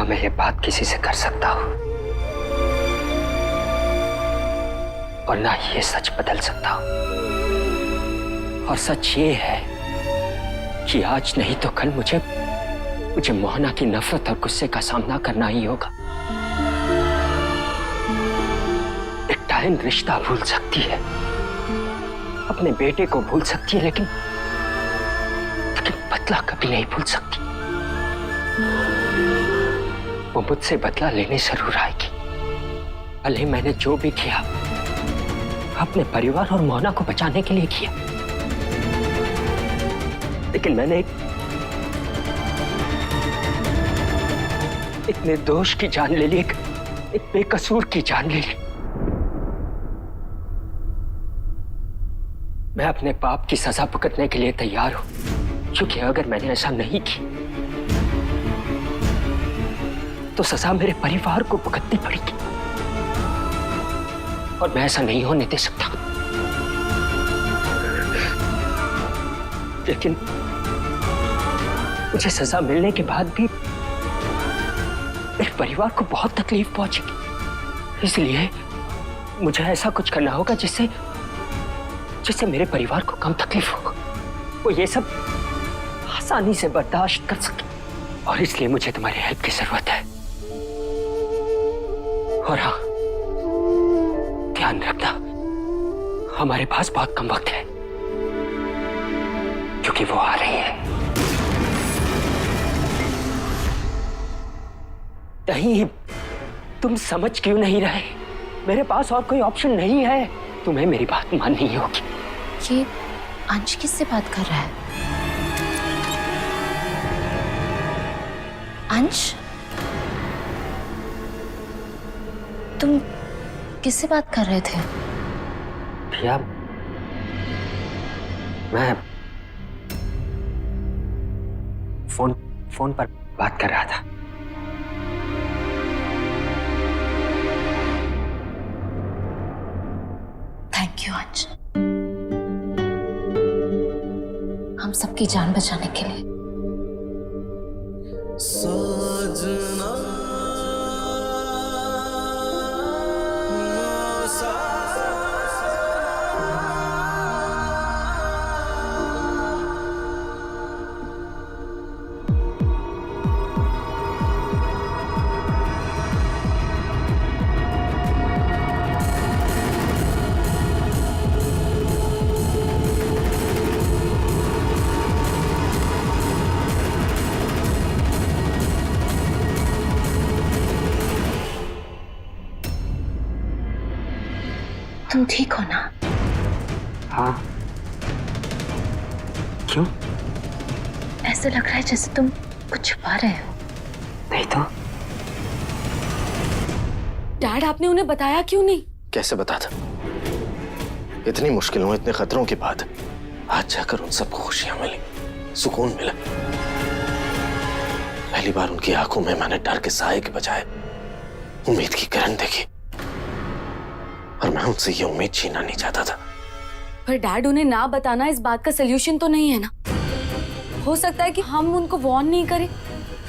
ना मैं ये बात किसी से कर सकता हूं और ना ये सच बदल सकता हूं। और सच ये है कि आज नहीं तो कल मुझे मोहना की नफरत और गुस्से का सामना करना ही होगा। एक टाइम रिश्ता भूल सकती है, अपने बेटे को भूल सकती है, लेकिन बदला कभी नहीं भूल सकती। वो मुझसे बदला लेने जरूर आएगी। भले मैंने जो भी किया अपने परिवार और मोहना को बचाने के लिए किया, लेकिन मैंने एक निर्दोष की जान ले ली, एक बेकसूर की जान ले ली। मैं अपने पाप की सजा भुगतने के लिए तैयार हूं, क्योंकि अगर मैंने ऐसा नहीं किया तो सजा मेरे परिवार को भुगतनी पड़ेगी और मैं ऐसा नहीं होने दे सकता। लेकिन मुझे सजा मिलने के बाद भी मेरे परिवार को बहुत तकलीफ पहुंचेगी, इसलिए मुझे ऐसा कुछ करना होगा जिससे मेरे परिवार को कम तकलीफ हो, वो ये सब आसानी से बर्दाश्त कर सके। और इसलिए मुझे तुम्हारी हेल्प की जरूरत है। और हाँ, ध्यान रखना, हमारे पास बहुत कम वक्त है, क्योंकि वो आ रही है। नहीं, तुम समझ क्यों नहीं रहे? मेरे पास और कोई ऑप्शन नहीं है। तुम्हें मेरी बात माननी होगी। ये अंश किससे बात कर रहा है? अंश, तुम किससे बात कर रहे थे? भैया, मैं फोन पर बात कर रहा था। थैंक यू अंश, हम सबकी जान बचाने के लिए। तुम ठीक हो ना? हाँ। क्यों? ऐसे लग रहा है जैसे तुम कुछ छुपा रहे हो। नहीं तो। डैड, आपने उन्हें बताया क्यों नहीं? कैसे बताता? इतनी मुश्किलों, इतने खतरों के बाद आज जाकर उन सबको खुशियां मिली, सुकून मिला। पहली बार उनकी आंखों में मैंने डर के साए के बजाय उम्मीद की किरण देखी, और मैं उनसे ये उम्मीद छीनना नहीं चाहता था। पर डैड, उन्हें ना बताना इस बात का सलूशन तो नहीं है ना? हो सकता है कि हम उनको वार्न नहीं करें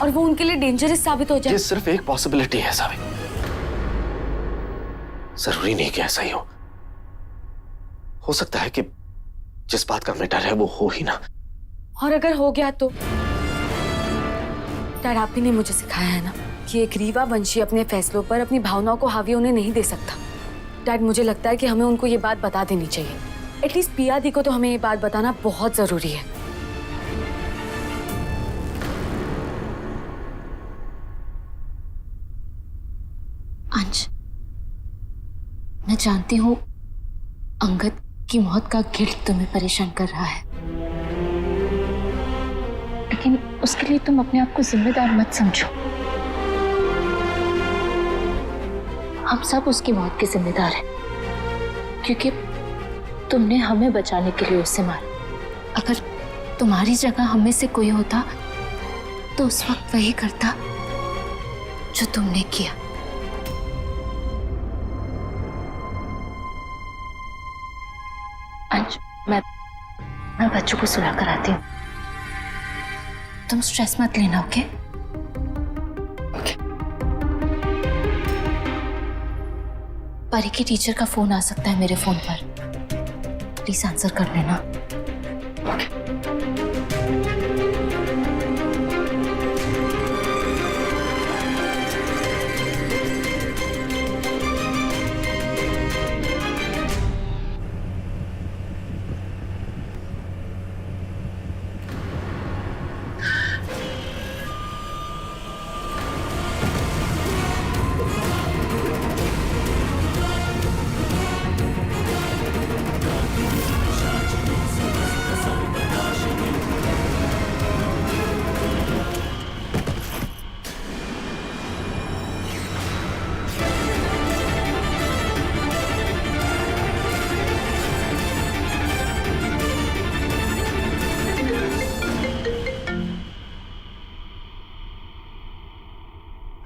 और वो उनके लिए डेंजरस साबित हो जाए। ये सिर्फ एक पॉसिबिलिटी है साबित, जरूरी नहीं कि ऐसा ही हो सकता है कि जिस बात का हमें डर है वो हो ही ना। और अगर हो गया तो? डैड, आप ही ने मुझे सिखाया है ना कि एक रीवा वंशी अपने फैसलों पर अपनी भावनाओं को हावी होने नहीं दे सकता। डैड, मुझे लगता है कि हमें उनको ये बात बता देनी चाहिए। एटलीस्ट पिया दी को तो हमें ये बात बताना बहुत जरूरी है। अंश, मैं जानती हूँ अंगद की मौत का गिल्ट तुम्हें परेशान कर रहा है, लेकिन उसके लिए तुम अपने आप को जिम्मेदार मत समझो। हम सब उसकी मौत के जिम्मेदार हैं, क्योंकि तुमने हमें बचाने के लिए उसे मारा। अगर तुम्हारी जगह हमें से कोई होता तो उस वक्त वही करता जो तुमने किया। अंश, मैं बच्चों को सुला कर आती हूँ। तुम स्ट्रेस मत लेना, ओके? ओके। परी की टीचर का फोन आ सकता है मेरे फोन पर, प्लीज आंसर कर लेना।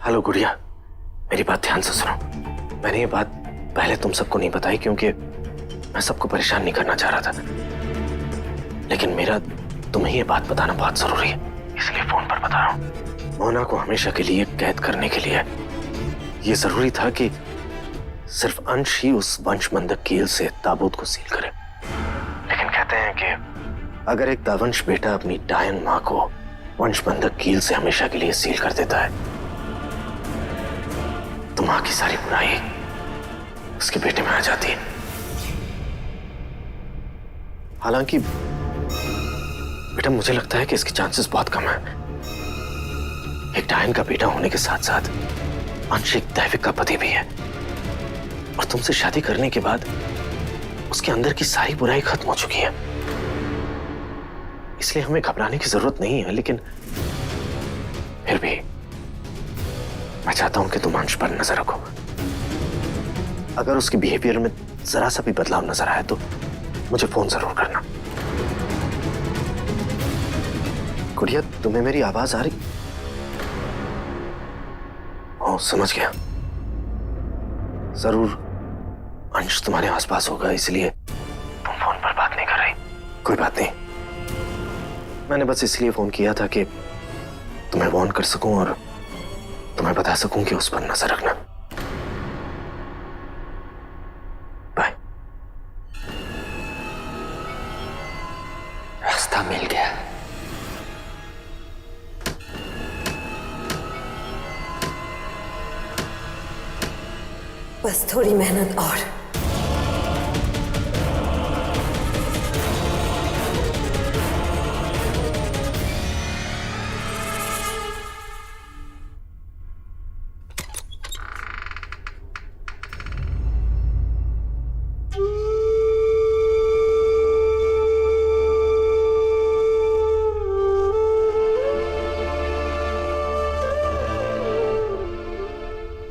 हेलो गुड़िया, मेरी बात ध्यान से सुनो। मैंने ये बात पहले तुम सबको नहीं बताई क्योंकि मैं सबको परेशान नहीं करना चाह रहा था, लेकिन मेरा तुम्हें ये बात बताना बहुत जरूरी है, इसलिए फोन पर बता रहा हूँ। मोना को हमेशा के लिए कैद करने के लिए ये जरूरी था कि सिर्फ अंश ही उस वंश बंधक कील से ताबूत को सील करे। लेकिन कहते हैं कि अगर एक दावंश बेटा अपनी डायन माँ को वंश बंधक कील से हमेशा के लिए सील कर देता है तो माँ की सारी बुराई उसके बेटे में आ जाती है। हालांकि बेटा मुझे लगता है कि इसके चांसेस बहुत कम है। एक डायन का बेटा होने के साथ साथ अंश एक दैविक का पति भी है, और तुमसे शादी करने के बाद उसके अंदर की सारी बुराई खत्म हो चुकी है, इसलिए हमें घबराने की जरूरत नहीं है। लेकिन फिर भी मैं चाहता हूं कि तुम अंश पर नजर रखो। अगर उसके बिहेवियर में जरा सा भी बदलाव नजर आए तो मुझे फोन जरूर करना। गुड़िया, तुम्हें मेरी आवाज आ रही? ओ, समझ गया। जरूर अंश तुम्हारे आसपास होगा, इसलिए तुम फोन पर बात नहीं कर रही। कोई बात नहीं, मैंने बस इसलिए फोन किया था कि तुम्हें वार्न कर सकूं और तुम्हें बता सकूं कि उस पर नजर रखना। बाय। रास्ता मिल गया। बस थोड़ी मेहनत और।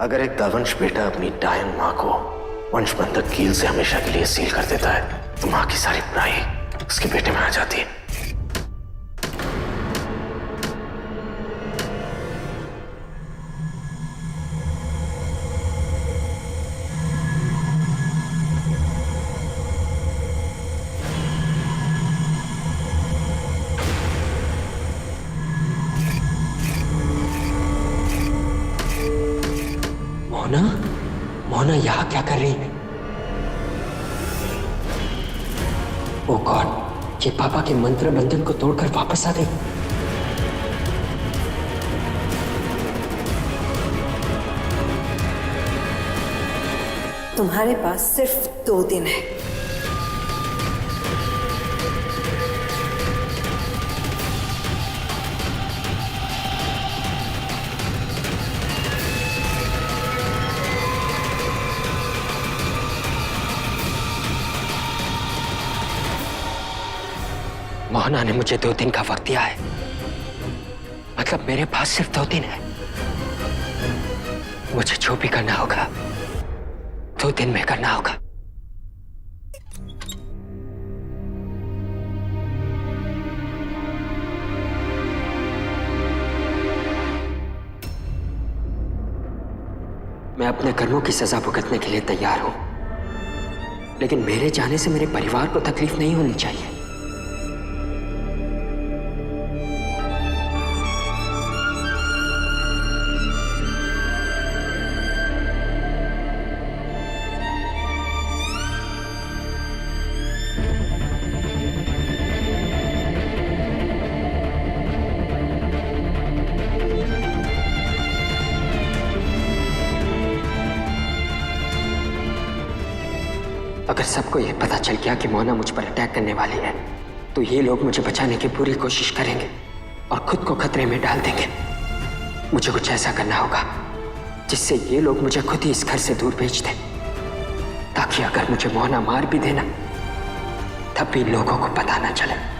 अगर एक दावंश बेटा अपनी डायन माँ को वंश बंधक कील से हमेशा के लिए सील कर देता है तो माँ की सारी बुराई उसके बेटे में आ जाती है। मोना, मोना यहाँ क्या कर रही है? ओ गॉड, ये पापा के मंत्र बंधन को तोड़कर वापस आ गई। तुम्हारे पास सिर्फ 2 दिन है। मोहना ने मुझे 2 दिन का वक्त दिया है, मतलब मेरे पास सिर्फ 2 दिन है। मुझे जो भी करना होगा 2 दिन में करना होगा। मैं अपने कर्मों की सजा भुगतने के लिए तैयार हूं, लेकिन मेरे जाने से मेरे परिवार को तकलीफ नहीं होनी चाहिए। अगर सबको यह पता चल गया कि मोना मुझ पर अटैक करने वाली है तो ये लोग मुझे बचाने की पूरी कोशिश करेंगे और खुद को खतरे में डाल देंगे। मुझे कुछ ऐसा करना होगा जिससे ये लोग मुझे खुद ही इस घर से दूर भेज दें, ताकि अगर मुझे मोना मार भी देना तब भी लोगों को पता ना चले।